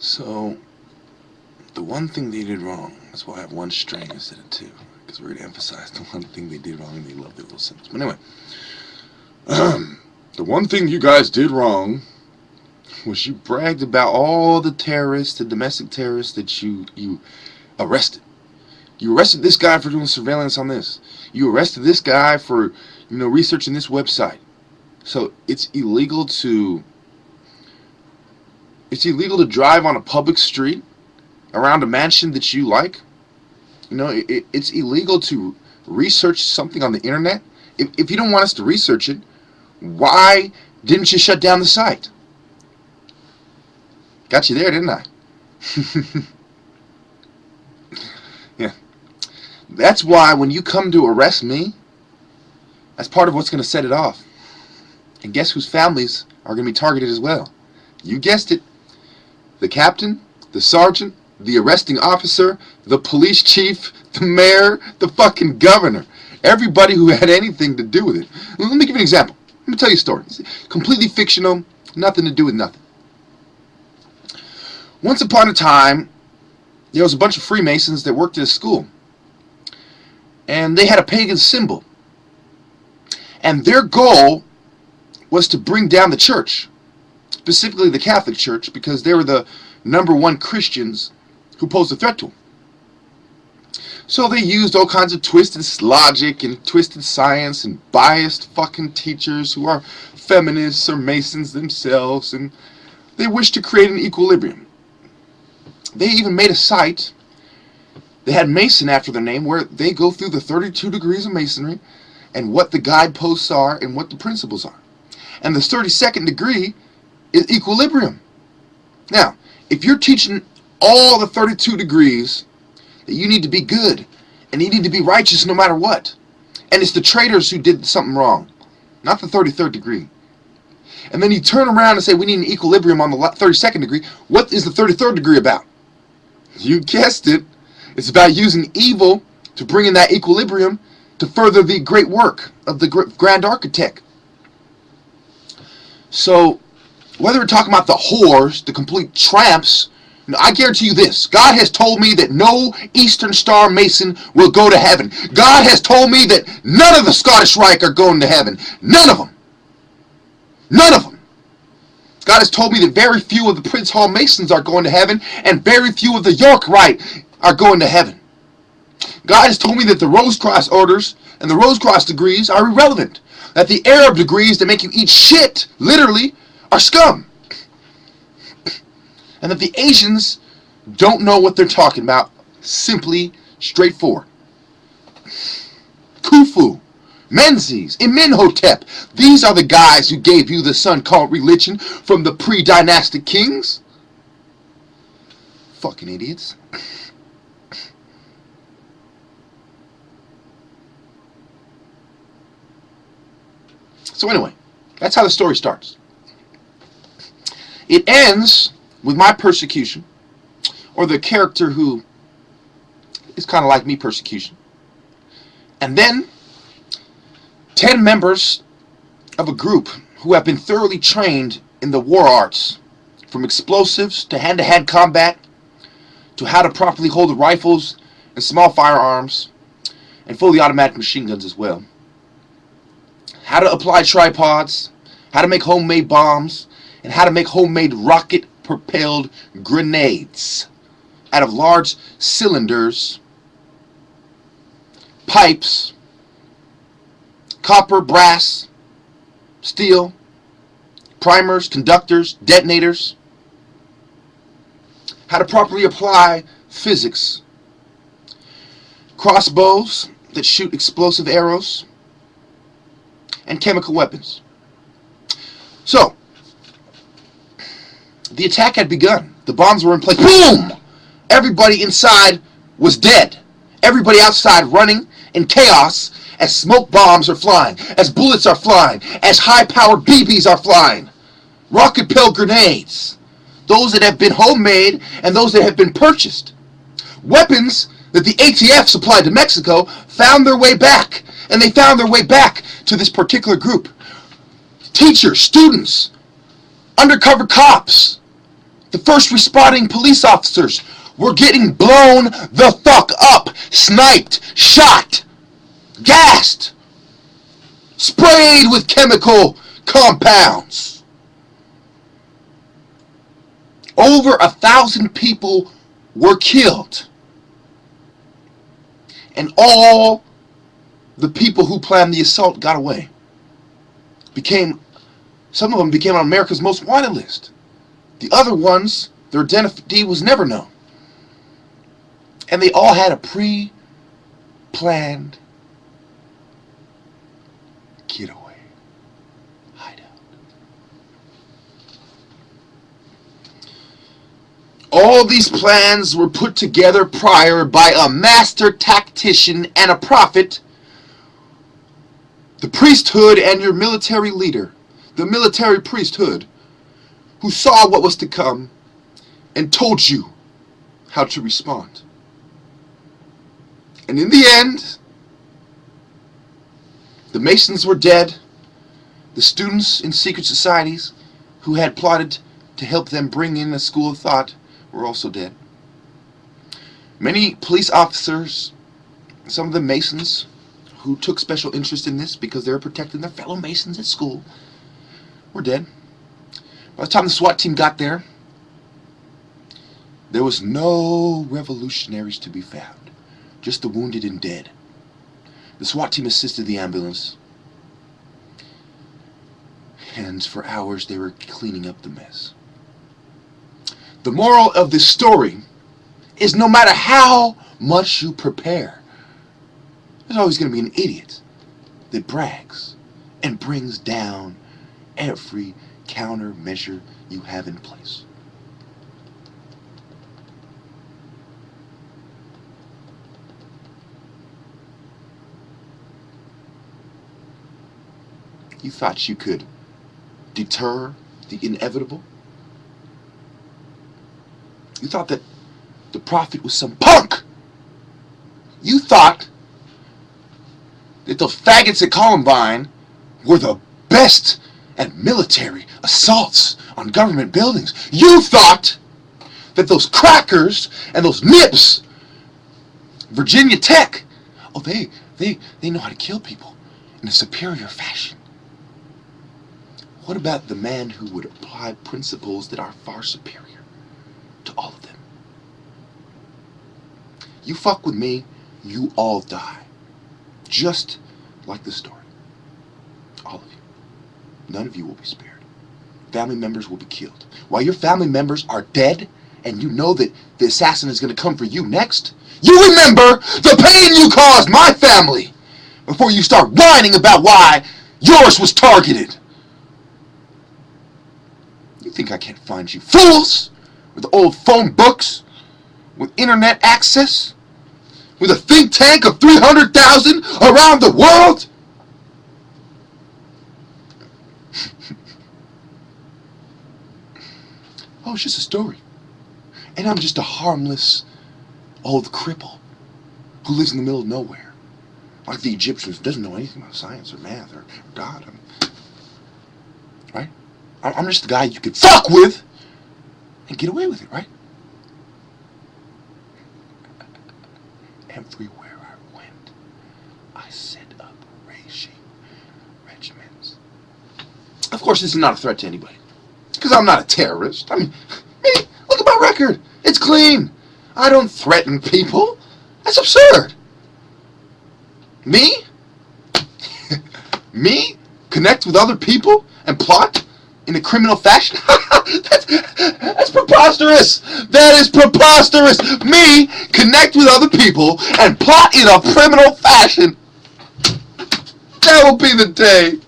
So, the one thing they did wrong, that's why I have one string instead of two, because we're going to emphasize the one thing they did wrong, and they love their little symbols. But anyway, the one thing you guys did wrong was you bragged about all the terrorists, the domestic terrorists that you arrested. You arrested this guy for doing surveillance on this. You arrested this guy for, researching this website. So it's illegal to drive on a public street around a mansion that you like. It's illegal to research something on the internet. If you don't want us to research it, why didn't you shut down the site? Got you there, didn't I? Yeah. That's why when you come to arrest me, that's part of what's going to set it off. And guess whose families are going to be targeted as well? You guessed it. The captain, the sergeant, the arresting officer, the police chief, the mayor, the fucking governor. Everybody who had anything to do with it. Let me give you an example. Let me tell you a story. It's completely fictional, nothing to do with nothing. Once upon a time, there was a bunch of Freemasons that worked at a school. And they had a pagan symbol. And their goal was to bring down the church. Specifically the Catholic Church, because they were the #1 Christians who posed a threat to them. So they used all kinds of twisted logic and twisted science and biased fucking teachers who are feminists or Masons themselves, and they wished to create an equilibrium. They even made a site. They had Mason after their name, where they go through the 32 degrees of Masonry and what the guideposts are and what the principles are. And the 32nd degree is equilibrium. Now, if you're teaching all the 32 degrees that you need to be good and you need to be righteous no matter what, and it's the traitors who did something wrong, not the 33rd degree, and then you turn around and say we need an equilibrium on the 32nd degree, what is the 33rd degree about? You guessed it. It's about using evil to bring in that equilibrium to further the great work of the grand architect. So, whether we're talking about the whores, the complete tramps, I guarantee you this. God has told me that no Eastern Star Mason will go to heaven. God has told me that none of the Scottish Rite are going to heaven. None of them. None of them. God has told me that very few of the Prince Hall Masons are going to heaven, and very few of the York Rite are going to heaven. God has told me that the Rose Cross orders and the Rose Cross degrees are irrelevant. That the Arab degrees that make you eat shit, literally, are scum. And that the Asians don't know what they're talking about. Simply straightforward. Khufu, Menzies, Amenhotep. These are the guys who gave you the sun-called religion from the pre-dynastic kings. Fucking idiots. So anyway, that's how the story starts. It ends with my persecution, or the character who is kind of like me persecution. And then 10 members of a group who have been thoroughly trained in the war arts, from explosives to hand-to-hand combat, to how to properly hold the rifles and small firearms, and fully automatic machine guns as well. How to apply tripods, how to make homemade bombs, and how to make homemade rocket-propelled grenades out of large cylinders, pipes, copper, brass, steel, primers, conductors, detonators. How to properly apply physics, crossbows that shoot explosive arrows, and chemical weapons. So, the attack had begun. The bombs were in place. Boom! Everybody inside was dead. Everybody outside running in chaos as smoke bombs are flying, as bullets are flying, as high-powered BBs are flying. Rocket-propelled grenades. Those that have been homemade and those that have been purchased. Weapons that the ATF supplied to Mexico found their way back. And they found their way back to this particular group. Teachers, students, undercover cops, The first responding police officers were getting blown the fuck up, sniped, shot, gassed, sprayed with chemical compounds. Over 1,000 people were killed. And all the people who planned the assault got away. Some of them became on America's Most Wanted list. The other ones, their identity was never known. And they all had a pre-planned getaway, hideout. All these plans were put together prior by a master tactician and a prophet, the priesthood and your military leader, the military priesthood, who saw what was to come and told you how to respond. And in the end, the Masons were dead. The students in secret societies who had plotted to help them bring in a school of thought were also dead. Many police officers, some of the Masons who took special interest in this because they were protecting their fellow Masons at school, were dead. By the time the SWAT team got there, there was no revolutionaries to be found, just the wounded and dead. The SWAT team assisted the ambulance, and for hours they were cleaning up the mess. The moral of this story is no matter how much you prepare, there's always going to be an idiot that brags and brings down every countermeasure you have in place. You thought you could deter the inevitable? You thought that the prophet was some punk? You thought that those faggots at Columbine were the best at military assaults on government buildings. You thought that those crackers and those nips, Virginia Tech, oh, they know how to kill people in a superior fashion. What about the man who would apply principles that are far superior to all of them? You fuck with me, you all die. Just like the story. All of you. None of you will be spared. Family members will be killed. While your family members are dead, and you know that the assassin is going to come for you next, you remember the pain you caused my family before you start whining about why yours was targeted. You think I can't find you fools with old phone books, with internet access, with a think tank of 300,000 around the world? Oh, it's just a story. And I'm just a harmless old cripple who lives in the middle of nowhere. Like the Egyptians, who doesn't know anything about science or math or God. Right? I'm just the guy you could fuck with and get away with it, right? Everywhere I went, I set up regiments. Of course, this is not a threat to anybody, because I'm not a terrorist. I mean, hey, look at my record. It's clean. I don't threaten people. That's absurd. Me? Me? Connect with other people and plot in a criminal fashion? That's preposterous. That is preposterous. Me connect with other people and plot in a criminal fashion. That will be the day.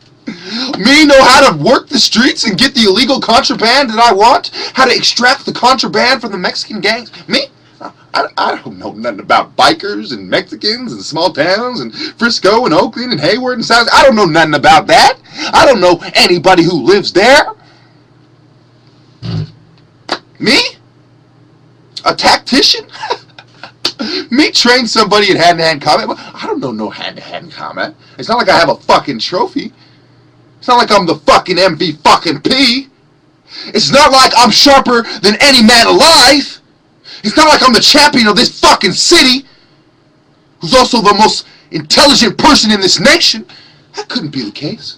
Me know how to work the streets and get the illegal contraband that I want? How to extract the contraband from the Mexican gangs? Me? I don't know nothing about bikers and Mexicans and small towns and Frisco and Oakland and Hayward and South. I don't know nothing about that. I don't know anybody who lives there. Me? A tactician? Me train somebody in hand-to-hand combat? I don't know no hand-to-hand combat. It's not like I have a fucking trophy. It's not like I'm the fucking MV fucking P. It's not like I'm sharper than any man alive. It's not like I'm the champion of this fucking city, who's also the most intelligent person in this nation. That couldn't be the case.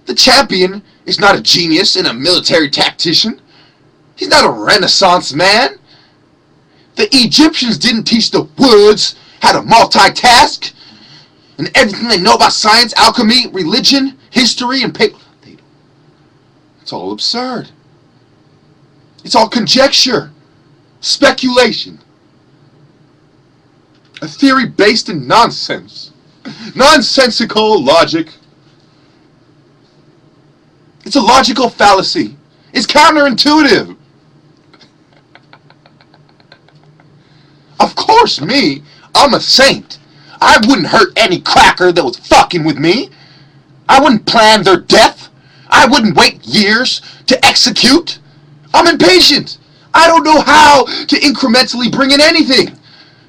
The champion is not a genius and a military tactician. He's not a Renaissance man. The Egyptians didn't teach the woods how to multitask and everything they know about science, alchemy, religion, history, and paper. It's all absurd. It's all conjecture, speculation, a theory based in nonsense, nonsensical logic. It's a logical fallacy. It's counterintuitive. Of course, me, I'm a saint. I wouldn't hurt any cracker that was fucking with me. I wouldn't plan their death. I wouldn't wait years to execute. I'm impatient. I don't know how to incrementally bring in anything,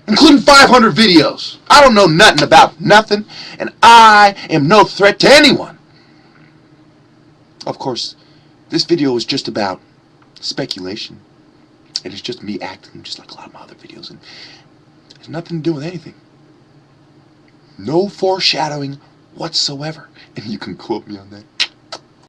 including 500 videos. I don't know nothing about nothing, and I am no threat to anyone. Of course, this video is just about speculation. It is just me acting just like a lot of my other videos, and it has nothing to do with anything. No foreshadowing whatsoever. And you can quote me on that.